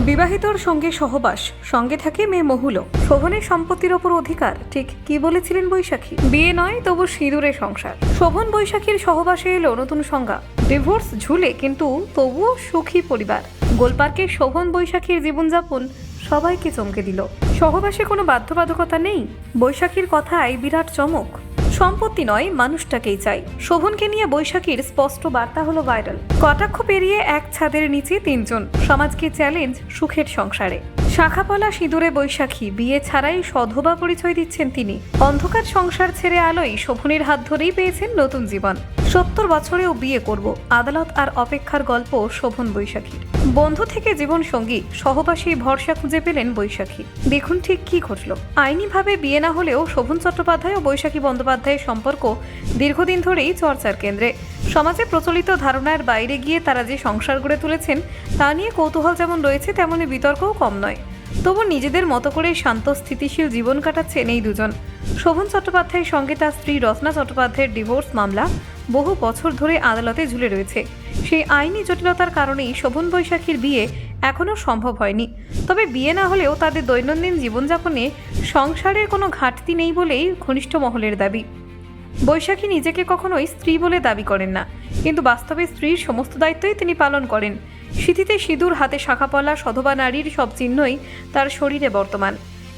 বিবাহিতর সঙ্গে সহবাস, সঙ্গে থাকে মেয়ে মহুল। শোভনের সম্পত্তির ওপর অধিকার, ঠিক কি বলেছিলেন বৈশাখী? বিয়ে নয়, তবু সিঁদুরে সংসার। শোভন বৈশাখীর সহবাসে এলো নতুন সংজ্ঞা। ডিভোর্স ঝুলে, কিন্তু তবুও সুখী পরিবার। গোলপার্কে শোভন বৈশাখীর জীবনযাপন সবাইকে চমকে দিল। সহবাসে কোনো বাধ্যবাধকতা নেই। বৈশাখীর কথায় বিরাট চমক। সম্পত্তি নয়, মানুষটাকেই চাই। শোভনকে নিয়ে বৈশাখীর স্পষ্ট বার্তা হলো ভাইরাল। কটাক্ষ পেরিয়ে এক ছাদের নিচে তিনজন, সমাজকে চ্যালেঞ্জ সুখের সংসারে। শাখাপলা সিঁদুরে বৈশাখী, বিয়ে ছাড়াই সধবা পরিচয় দিচ্ছেন তিনি। অন্ধকার সংসার ছেড়ে আলোয় শোভনের হাত ধরেই পেয়েছেন নতুন জীবন। 70 বছরেও বিয়ে করব, আদালত আর অপেক্ষার গল্প শোভন বৈশাখীর। বন্ধু থেকে জীবন সঙ্গী, সহবাসী ভরসা খুঁজে পেলেন বৈশাখী। দেখুন ঠিক কি ঘটল। আইনিভাবে বিয়ে না হলেও শোভন চট্টোপাধ্যায় ও বৈশাখী বন্দ্যোপাধ্যায়ের সম্পর্ক দীর্ঘদিন ধরেই চর্চার কেন্দ্রে। সমাজে প্রচলিত ধারণার বাইরে গিয়ে তারা যে সংসার গড়ে তুলেছেন তা নিয়ে কৌতূহল যেমন রয়েছে, তেমনি বিতর্কও কম নয়। তবু নিজেদের মতো করে শান্ত স্থিতিশীল জীবন কাটাচ্ছেন এই দুজন। শোভন চট্টোপাধ্যায়ের সঙ্গে তার স্ত্রী রত্না চট্টোপাধ্যায়ের ডিভোর্স মামলা বহু বছর ধরে আদালতে ঝুলে রয়েছে। সেই আইনি জটিলতার কারণেই শোভন বৈশাখীর বিয়ে এখনও সম্ভব হয়নি। তবে বিয়ে না হলেও তাদের দৈনন্দিন জীবনযাপনে সংসারের কোনো ঘাটতি নেই বলেই ঘনিষ্ঠ মহলের দাবি। বৈশাখী নিজেকে কখনোই স্ত্রী বলে দাবি করেন না, কিন্তু বাস্তবে স্ত্রীর সমস্ত দায়িত্বই তিনি পালন করেন। সিঁথিতে সিঁদুর, হাতে শাখাপলা, সধবা নারীর সব চিহ্নই তার শরীরে বর্তমান।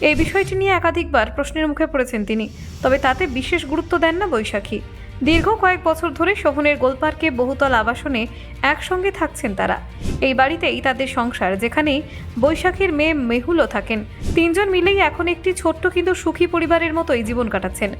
এই বিষয়টি নিয়ে একাধিকবার প্রশ্নের মুখে পড়েছেন তিনি, তবে তাতে বিশেষ গুরুত্ব দেন না বৈশাখী। দীর্ঘ কয়েক বছর ধরে শোভনের গোলপার্কে বহুতল আবাসনে একসঙ্গে থাকছেন তারা। এই বাড়িতেই তাদের সংসার, যেখানে বৈশাখীর মেয়ে মেহুলও থাকেন। তিনজন মিলেই এখন একটি ছোট্ট কিন্তু সুখী পরিবারের মতোই জীবন কাটাচ্ছেন।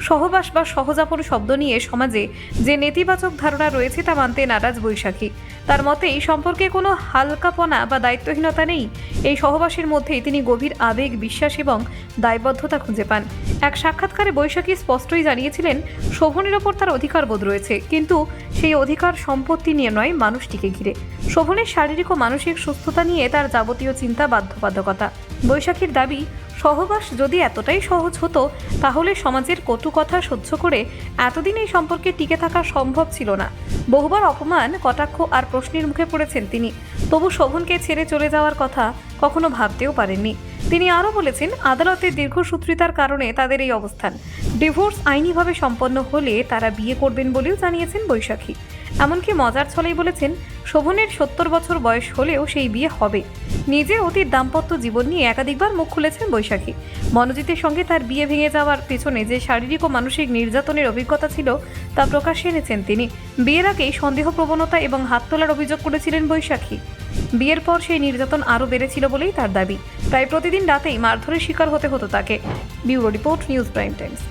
সহবাস বা সহযাপন শব্দ নিয়ে সমাজে যে নেতিবাচক ধারণা রয়েছে তা মানতে নারাজ বৈশাখী। তার মতে এই সম্পর্কে কোনো হালকাপনা বা দায়িত্বহীনতা নেই। এই সহবাসের মধ্যেই তিনি গভীর আবেগ, বিশ্বাস এবং দায়বদ্ধতা খুঁজে পান। এক সাক্ষাৎকারে বৈশাখী স্পষ্টই জানিয়েছিলেন শোভনের ওপর তার অধিকার বোধ রয়েছে, কিন্তু সেই অধিকার সম্পত্তি নিয়ে নয়, মানুষটিকে ঘিরে। শোভনের শারীরিক ও মানসিক সুস্থতা নিয়ে তার যাবতীয় চিন্তা, বাধ্যবাধকতা। বৈশাখীর দাবি, সহবাস যদি এতটাই সহজ হতো তাহলে সমাজের কটু কথা সহ্য করে এতদিন এই সম্পর্কে টিকে থাকা সম্ভব ছিল না। বহুবার অপমান, কটাক্ষ আর প্রশ্নের মুখে পড়েছেন তিনি, তবু শোভনকে ছেড়ে চলে যাওয়ার কথা কখনো ভাবতেও পারেননি। তিনি আরও বলেছেন, আদালতের দীর্ঘসূত্রিতার কারণে তাদের এই অবস্থান। ডিভোর্স আইনিভাবে সম্পন্ন হলে তারা বিয়ে করবেন বলেও জানিয়েছেন বৈশাখী। এমনকি মজার ছলেই বলেছেন, শোভনের 70 বছর বয়স হলেও সেই বিয়ে হবে। নিজের অতীত দাম্পত্য জীবন নিয়ে একাধিকবার মুখ খুলেছেন বৈশাখী। মনোজিতের সঙ্গে তার বিয়ে ভেঙে যাওয়ার পেছনে যে শারীরিক ও মানসিক নির্যাতনের অভিজ্ঞতা ছিল তা প্রকাশ্যে এনেছেন তিনি। বিয়ের আগেই সন্দেহ প্রবণতা এবং হাত তোলার অভিযোগ করেছিলেন বৈশাখী। বিয়ের পর সেই নির্যাতন আরও বেড়েছিল বলেই তার দাবি। প্রায় প্রতিদিন রাতেই মারধরের শিকার হতে হতো তাকে। Bureau report, news prime Times.